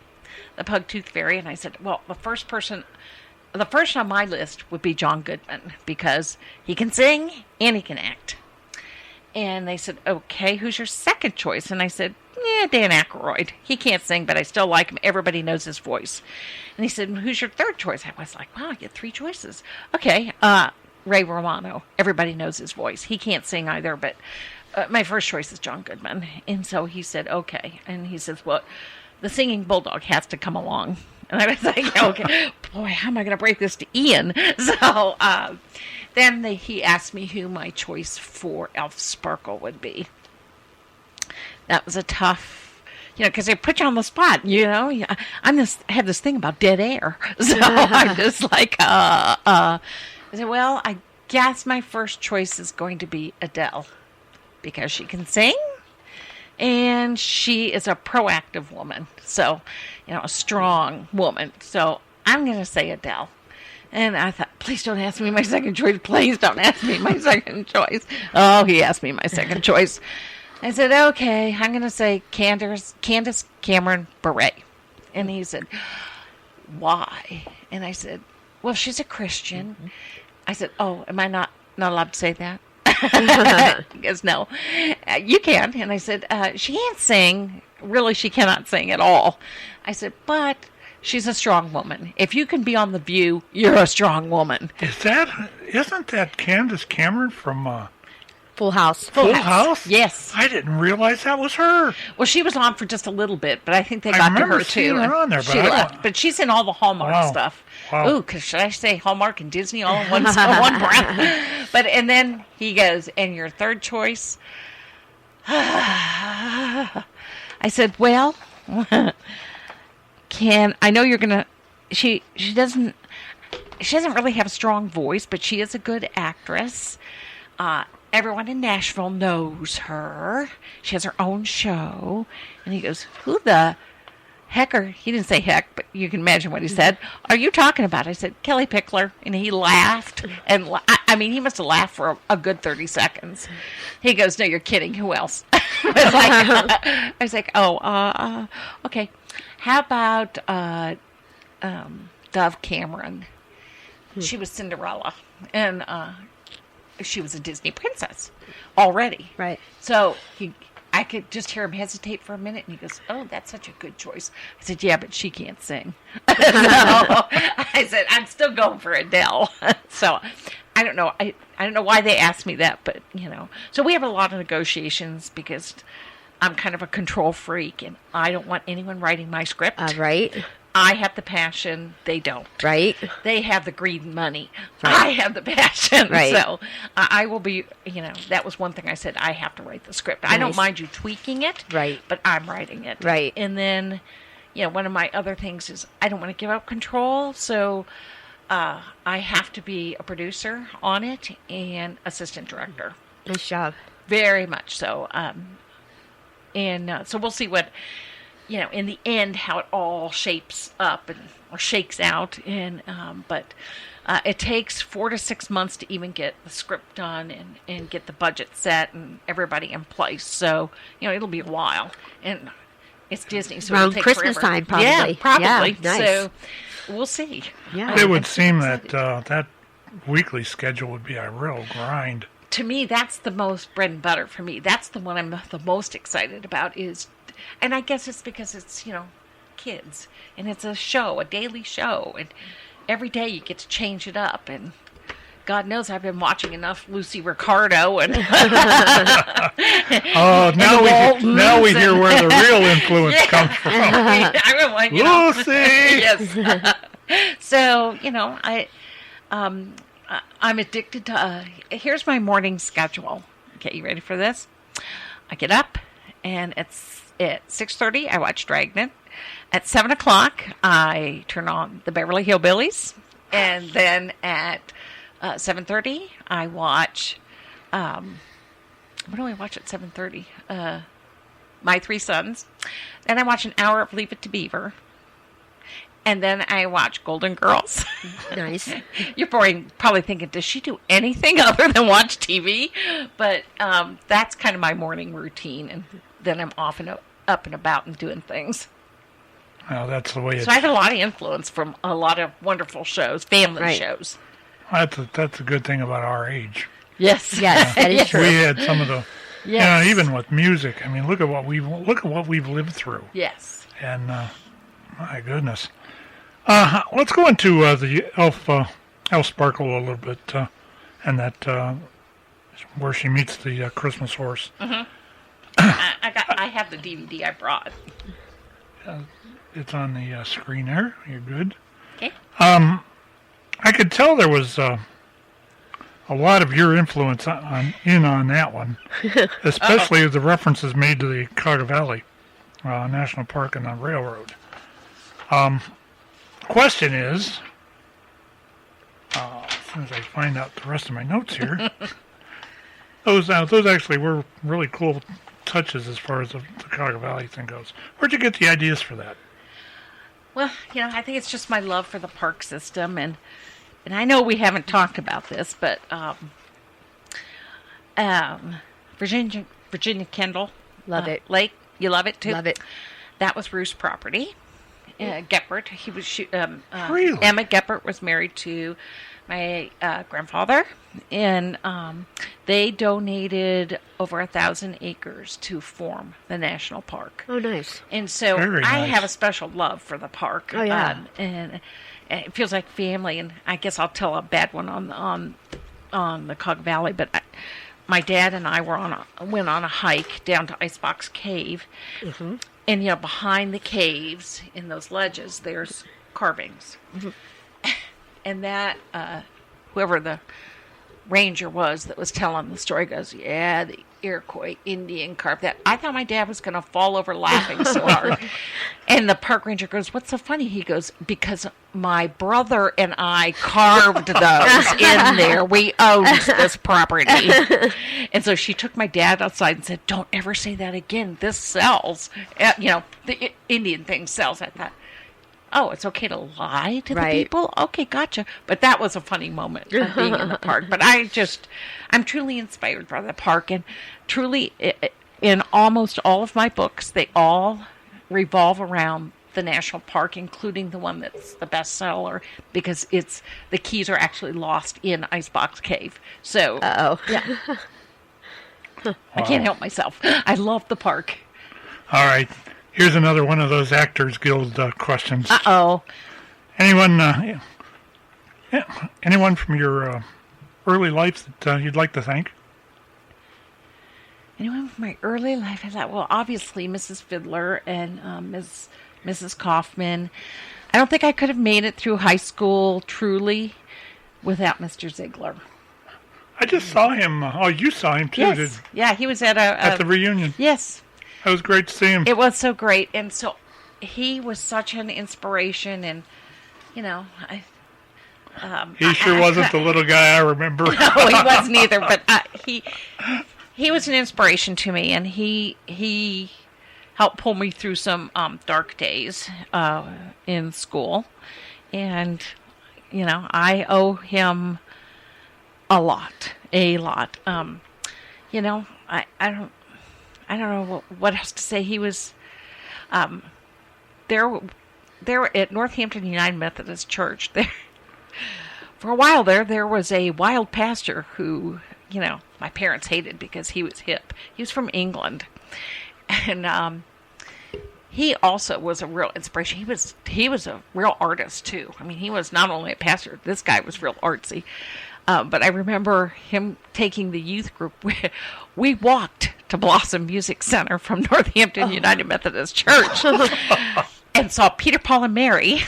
the Pug-Tooth Fairy, and I said, well, the first on my list would be John Goodman, because he can sing and he can act. And they said, okay, who's your second choice? And I said, Dan Aykroyd. He can't sing, but I still like him. Everybody knows his voice. And he said, who's your third choice? I was like, wow, I get 3 choices. Okay, Ray Romano. Everybody knows his voice. He can't sing either, but my first choice is John Goodman. And so he said, okay. And he says, well, the singing bulldog has to come along. And I was like, okay, boy, how am I going to break this to Ian? So then he asked me who my choice for Elf Sparkle would be. That was a tough, because they put you on the spot, I have this thing about dead air. So I'm just like, I said, well, I guess my first choice is going to be Adele, because she can sing, and she is a proactive woman. So, a strong woman. So I'm going to say Adele. And I thought, please don't ask me my second choice. Please don't ask me my second choice. Oh, he asked me my second choice. I said, okay, I'm going to say Candace Cameron Bure. And he said, why? And I said, well, she's a Christian. Mm-hmm. I said, oh, am I not allowed to say that? He goes, no, you can. And I said, she can't sing. Really, she cannot sing at all. I said, but she's a strong woman. If you can be on The View, you're a strong woman. Isn't that Candace Cameron from Full House? Full House? Yes. I didn't realize that was her. Well, she was on for just a little bit, but I think they got to her too. Her on there, but she left. But she's in all the Hallmark stuff. Wow. Ooh, because should I say Hallmark and Disney all in one breath? And then he goes, and your third choice? I said, well, I know you're gonna. She doesn't really have a strong voice, but she is a good actress. Everyone in Nashville knows her. She has her own show. And he goes, who the Hecker, he didn't say heck, but you can imagine what he said. Are you talking about? I said, Kelly Pickler. And he laughed. And I mean, he must have laughed for a good 30 seconds. He goes, no, you're kidding. Who else? I was like, oh, okay. How about Dove Cameron? She was Cinderella. And she was a Disney princess already. Right. So I could just hear him hesitate for a minute, and he goes, oh, that's such a good choice. I said, yeah, but she can't sing. So I said, I'm still going for Adele. So I don't know. I don't know why they asked me that, but, you know. So we have a lot of negotiations because I'm kind of a control freak, and I don't want anyone writing my script. Right. I have the passion. They don't. Right. They have the greed and money. Right. I have the passion. Right. So I will be, you know, that was one thing I said, I have to write the script. I don't mind you tweaking it. Right. But I'm writing it. Right. And then, you know, one of my other things is I don't want to give up control. So I have to be a producer on it and assistant director. Nice job. Very much so. So we'll see what, you know, in the end, how it all shapes up or shakes out. And but it takes 4 to 6 months to even get the script done and get the budget set and everybody in place. So, you know, it'll be a while. And it's Disney, so Around it'll take Christmas forever. time, probably. Yeah, probably. Yeah, nice. So we'll see. Yeah. It would seem that that weekly schedule would be a real grind. To me, that's the most bread and butter for me. That's the one I'm the most excited about is, and I guess it's because it's, you know, kids, and it's a show, a daily show, and every day you get to change it up, and God knows I've been watching enough Lucy Ricardo and Oh, now we hear where the real influence comes from. Lucy! Yes. So, you know, I'm addicted to, here's my morning schedule. Okay, you ready for this? I get up, and it's at 6:30, I watch Dragnet. At 7 o'clock, I turn on the Beverly Hillbillies. And then at 7:30, I watch, what do I watch at 7:30? My Three Sons. Then I watch an hour of Leave It to Beaver. And then I watch Golden Girls. Nice. You're probably thinking, does she do anything other than watch TV? But that's kind of my morning routine. And then I'm off and up and about and doing things. Well, that's the way So I have a lot of influence from a lot of wonderful shows, family shows. That's a good thing about our age. Yes. Yes, that is true. We had some of the, Yes. you know, even with music. I mean, look at what we've lived through. Yes. And my goodness. Let's go into the Elf Sparkle a little bit, and that where she meets the Christmas horse. Mm-hmm. I have the DVD I brought. It's on the screen there. You're good. Okay. I could tell there was a lot of your influence on that one, especially the references made to the Cuyahoga Valley National Park and the railroad. Question is, as soon as I find out the rest of my notes here, those actually were really cool touches as far as the Cuyahoga Valley thing goes. Where'd you get the ideas for that? Well, you know, I think it's just my love for the park system, and I know we haven't talked about this, but Virginia Kendall, Love it. Lake, you love it too. Love it. That was Roose property. Geppert, he was Really? Emma Geppert was married to my grandfather, and they donated over 1,000 acres to form the national park. Oh, nice. And so Very I nice. have a special love for the park. Oh, yeah. And it feels like family. And I guess I'll tell a bad one on the Cuyahoga Valley. But my dad and I went on a hike down to Icebox Cave. Mm-hmm. And, you know, behind the caves in those ledges, there's carvings. Mm-hmm. And that, whoever the ranger was that was telling the story. Goes, yeah, the Iroquois Indian carved that. I thought my dad was going to fall over laughing so hard. And the park ranger goes, what's so funny? He goes, because my brother and I carved those in there. We owned this property. And so she took my dad outside and said, don't ever say that again. This sells. The Indian thing sells. I thought, oh, it's okay to lie to the people? Okay, gotcha. But that was a funny moment of being in the park. But I'm truly inspired by the park. And truly, in almost all of my books, they all revolve around the national park, including the one that's the bestseller, because the keys are actually lost in Icebox Cave. So, yeah. I can't help myself. I love the park. All right. Here's another one of those Actors Guild questions. Uh-oh. Anyone from your early life that you'd like to thank? Anyone from my early life? I thought, well, obviously Mrs. Fiddler and Mrs. Kaufman. I don't think I could have made it through high school truly without Mr. Ziegler. I just saw him. You saw him too, yes. Yeah, he was at the reunion. Yes. It was great to see him. It was so great. And so he was such an inspiration. And, he sure wasn't the little guy I remember. No, he wasn't either. But he was an inspiration to me. And he helped pull me through some dark days in school. And, I owe him a lot. I don't know what else to say. He was there at Northampton United Methodist Church. There, for a while there was a wild pastor who, my parents hated because he was hip. He was from England, and he also was a real inspiration. He was a real artist too. I mean, he was not only a pastor. This guy was real artsy. But I remember him taking the youth group. We walked to Blossom Music Center from Northampton United Methodist Church and saw Peter, Paul, and Mary.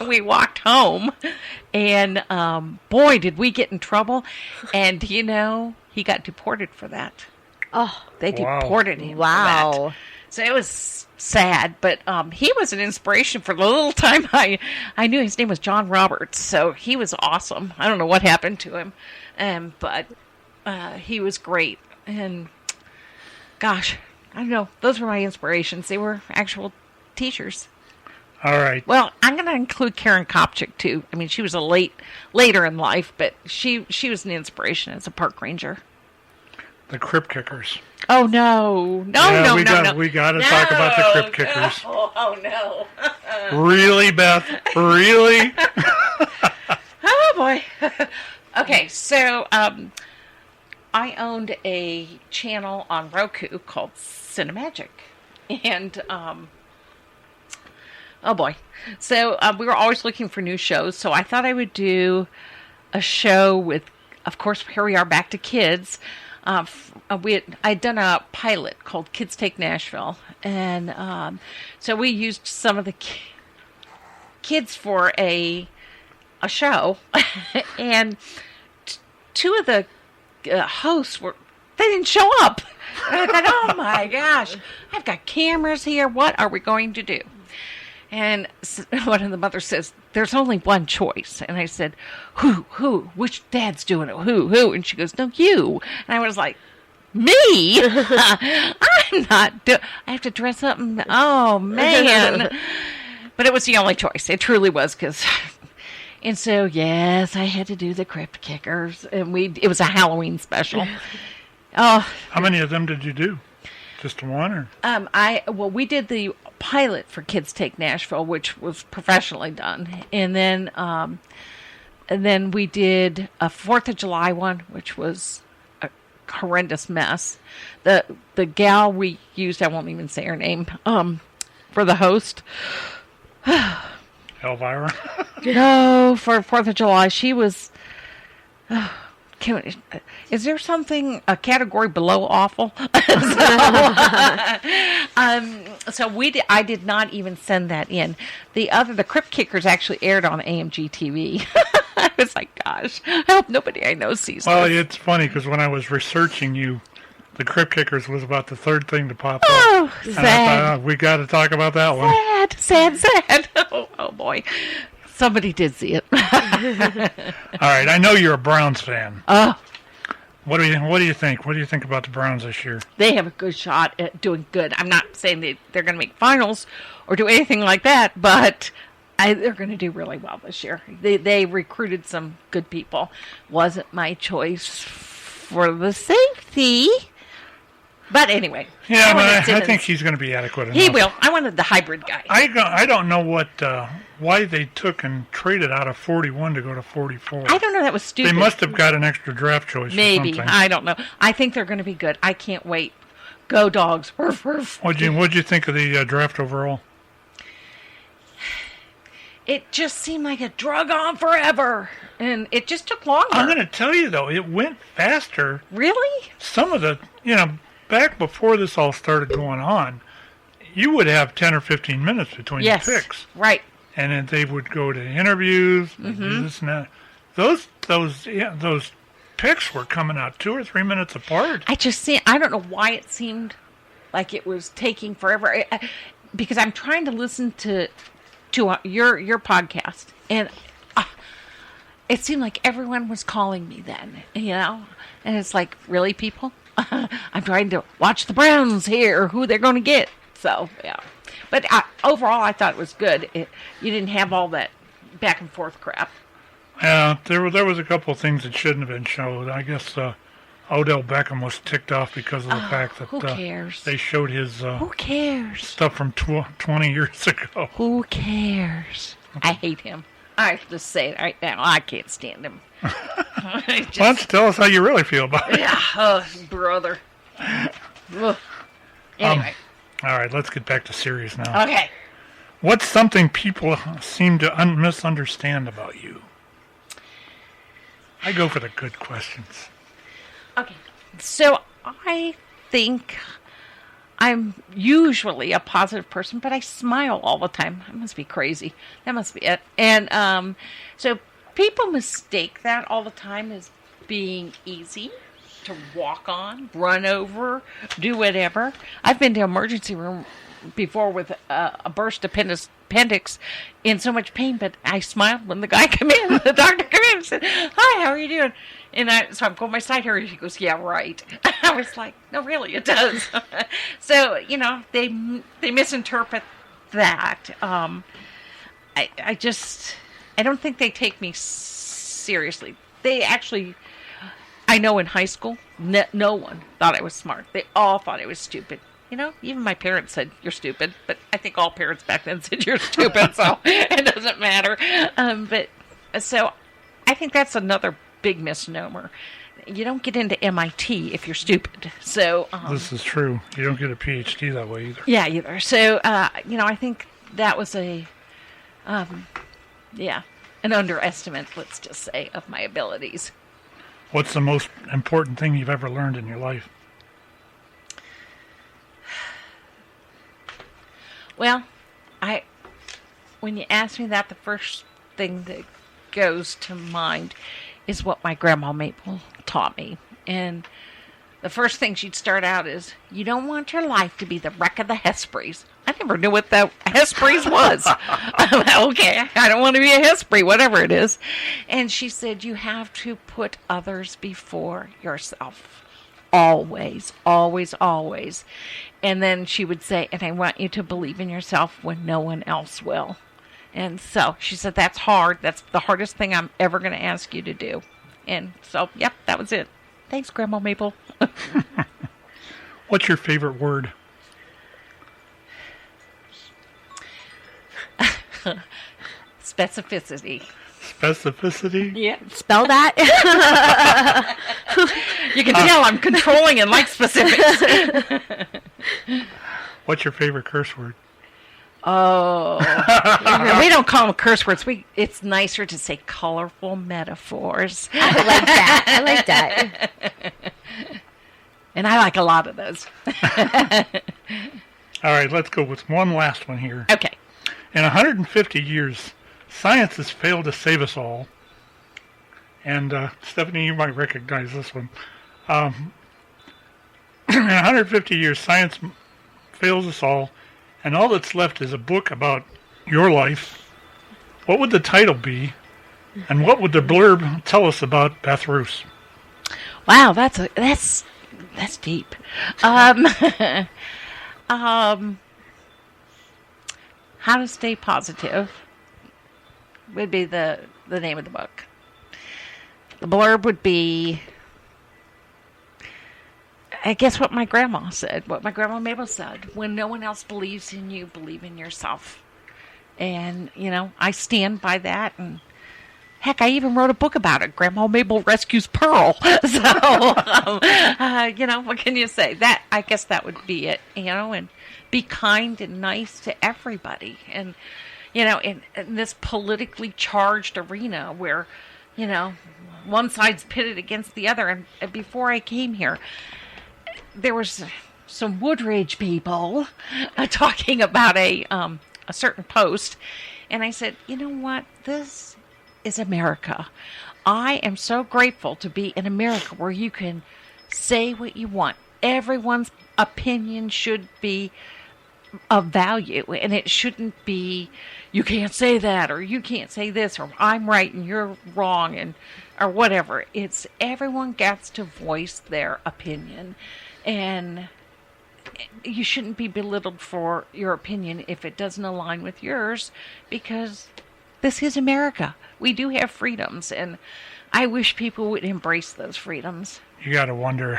We walked home, and boy, did we get in trouble. And, he got deported for that. Oh, they deported him for that. So it was sad, but he was an inspiration for the little time I knew. His name was John Roberts, so he was awesome. I don't know what happened to him, but he was great. And gosh, I don't know. Those were my inspirations. They were actual teachers. All right. Well, I'm going to include Karen Kopchik too. I mean, she was later in life, but she was an inspiration as a park ranger. The Crypt Kickers. Oh, no. No. We got to talk about the Crypt Kickers. No. Really, Beth? Really? Oh, boy. Okay, so I owned a channel on Roku called Cinemagic. And, oh, boy. So we were always looking for new shows, so I thought I would do a show with, of course, here we are back to kids. I'd done a pilot called Kids Take Nashville, and so we used some of the kids for a show, and two of the hosts they didn't show up. And I thought, oh my gosh, I've got cameras here. What are we going to do? And one of the mothers says, there's only one choice. And I said, who? Which dad's doing it? Who? And she goes, no, you. And I was like, me? I'm not I have to dress up and, oh, man. But it was the only choice. It truly was, because... And so, yes, I had to do the Crypt Kickers. And it was a Halloween special. Oh. How many of them did you do? Just one, or? We did the pilot for Kids Take Nashville, which was professionally done, and then we did a 4th of July one, which was a horrendous mess. The gal we used, I won't even say her name, for the host. Elvira. No, for 4th of July, she was. Is there a category below awful? I did not even send that in. The Crypt Kickers actually aired on AMG TV. I was like, gosh, I hope nobody I know sees Well, this. it's funny because when I was researching you, the Crypt Kickers was about the third thing to pop up. Oh, And I thought, we got to talk about that one. Sad. Oh, boy. Somebody did see it. All right, I know you're a Browns fan. Oh, What do you think? What do you think about the Browns this year? they have a good shot at doing good. I'm not saying they're going to make finals or do anything like that, but they're going to do really well this year. They recruited some good people. Wasn't my choice for the safety. But anyway. Yeah, but I Simmons. think he's going to be adequate enough. He will. I wanted the hybrid guy. I don't know why they took and traded out of 41 to go to 44. I don't know. That was stupid. They must have got an extra draft choice Maybe. or something. I don't know. I think they're going to be good. I can't wait. Go Dogs. Ruff, ruff. What'd you think of the draft overall? It just seemed like it drug on forever. And it just took longer. I'm going to tell you, though, it went faster. Really? Some of the, back before this all started going on, you would have 10 or 15 minutes between the picks. Right. And then they would go to interviews, this and that. Those picks were coming out 2 or 3 minutes apart. I don't know why it seemed like it was taking forever. Because I'm trying to listen to your podcast, and it seemed like everyone was calling me then, and it's like, really, people? I'm trying to watch the Browns here, who they're going to get. So, yeah. But overall, I thought it was good. You didn't have all that back and forth crap. Yeah, there was a couple of things that shouldn't have been showed. I guess Odell Beckham was ticked off because of the fact that who cares? they showed his Who cares? stuff from 20 years ago. Who cares? I hate him. I just say it right now. I can't stand him. Why don't you tell us how you really feel about it? Yeah, brother. Ugh. Anyway. All right, let's get back to serious now. Okay. What's something people seem to misunderstand about you? I go for the good questions. Okay. So I think I'm usually a positive person, but I smile all the time. I must be crazy. That must be it. And so people mistake that all the time as being easy to walk on, run over, do whatever. I've been to emergency room before with a burst appendix in so much pain, but I smiled when the guy came in, the doctor came in and said, "Hi, how are you doing?" And so I'm going beside her, and she goes, "Yeah, right." I was like, "No, really, it does." So, they misinterpret that. I don't think they take me seriously. They actually, I know in high school, no one thought I was smart. They all thought I was stupid. Even my parents said, "You're stupid." But I think all parents back then said, "You're stupid," so it doesn't matter. So I think that's another big misnomer. You don't get into MIT if you're stupid. So This is true. You don't get a PhD that way either. Yeah, either. So, I think that was an underestimate, let's just say, of my abilities. What's the most important thing you've ever learned in your life? Well, when you ask me that, the first thing that goes to mind is what my grandma Maple taught me. And the first thing she'd start out is, "You don't want your life to be the wreck of the Hesprees." I never knew what the Hesprees was. Okay, I don't want to be a Hespree, whatever it is. And she said, "You have to put others before yourself. Always, always, always." And then she would say, "And I want you to believe in yourself when no one else will." And so she said, "That's hard. That's the hardest thing I'm ever going to ask you to do." And so, yep, that was it. Thanks, Grandma Maple. What's your favorite word? Specificity. Specificity? Yeah. Spell that. You can tell I'm controlling and like specifics. What's your favorite curse word? Oh. We don't call them curse words. It's nicer to say colorful metaphors. I like that. I like that. And I like a lot of those. All right, let's go with one last one here. Okay. In 150 years, science has failed to save us all. And Stephanie, you might recognize this one. In 150 years, science fails us all, and all that's left is a book about your life. What would the title be, and what would the blurb tell us about Beth Roose? Wow, that's deep. How to Stay Positive would be the name of the book. The blurb would be, I guess, what my grandma said, what my grandma Mabel said: when no one else believes in you, believe in yourself. And, I stand by that. And heck, I even wrote a book about it. Grandma Mabel Rescues Pearl. So, what can you say? I guess that would be it, and be kind and nice to everybody. And, in this politically charged arena where, one side's pitted against the other. And before I came here, there was some Woodridge people talking about a certain post. And I said, you know what? This is America. I am so grateful to be in America where you can say what you want. Everyone's opinion should be of value, and it shouldn't be, you can't say that, or you can't say this, or I'm right and you're wrong, or whatever. It's everyone gets to voice their opinion, and you shouldn't be belittled for your opinion if it doesn't align with yours, because this is America. We do have freedoms, and I wish people would embrace those freedoms. You got to wonder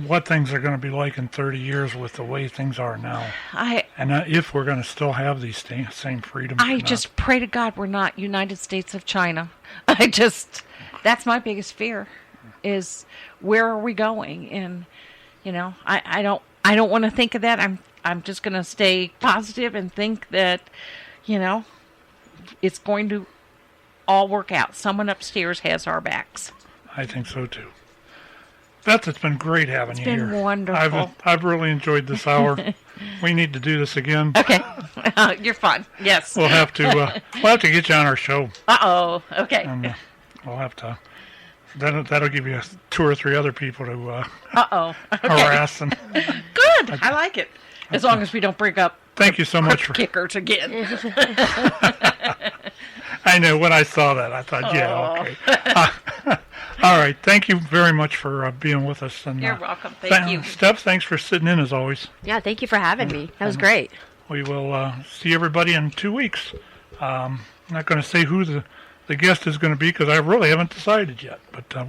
what things are going to be like in 30 years with the way things are now. And if we're going to still have these same freedoms. I just pray to God we're not United States of China. That's my biggest fear, is where are we going? And, I don't want to think of that. I'm just going to stay positive and think that, it's going to all work out. Someone upstairs has our backs. I think so too. Beth, it's been great having you here. It's been wonderful. I've really enjoyed this hour. We need to do this again. Okay, you're fun. Yes. We'll have to get you on our show. Okay. And we'll have to. That'll give you 2 or 3 other people to Okay. harass. And good. I like it. As long as we don't bring up. Thank you so much for kickers again. I know, when I saw that, I thought, okay. All right. Thank you very much for being with us. And, you're welcome. Thank you. Steph, thanks for sitting in as always. Yeah, thank you for having me. That was great. We will see everybody in 2 weeks. I'm not going to say who the guest is going to be because I really haven't decided yet. But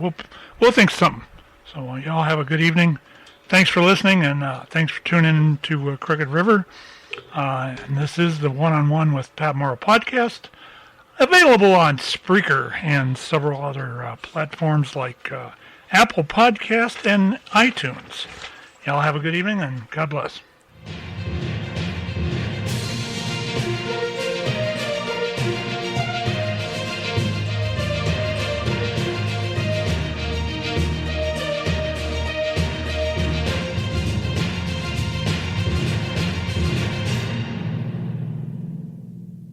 we'll think something. So y'all have a good evening. Thanks for listening, and thanks for tuning in to Crooked River. And this is the One-on-One with Pat Morrow podcast, available on Spreaker and several other platforms like Apple Podcast and iTunes. Y'all have a good evening, and God bless.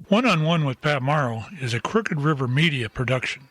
One-on-One with Pat Morrow is a Crooked River Media production.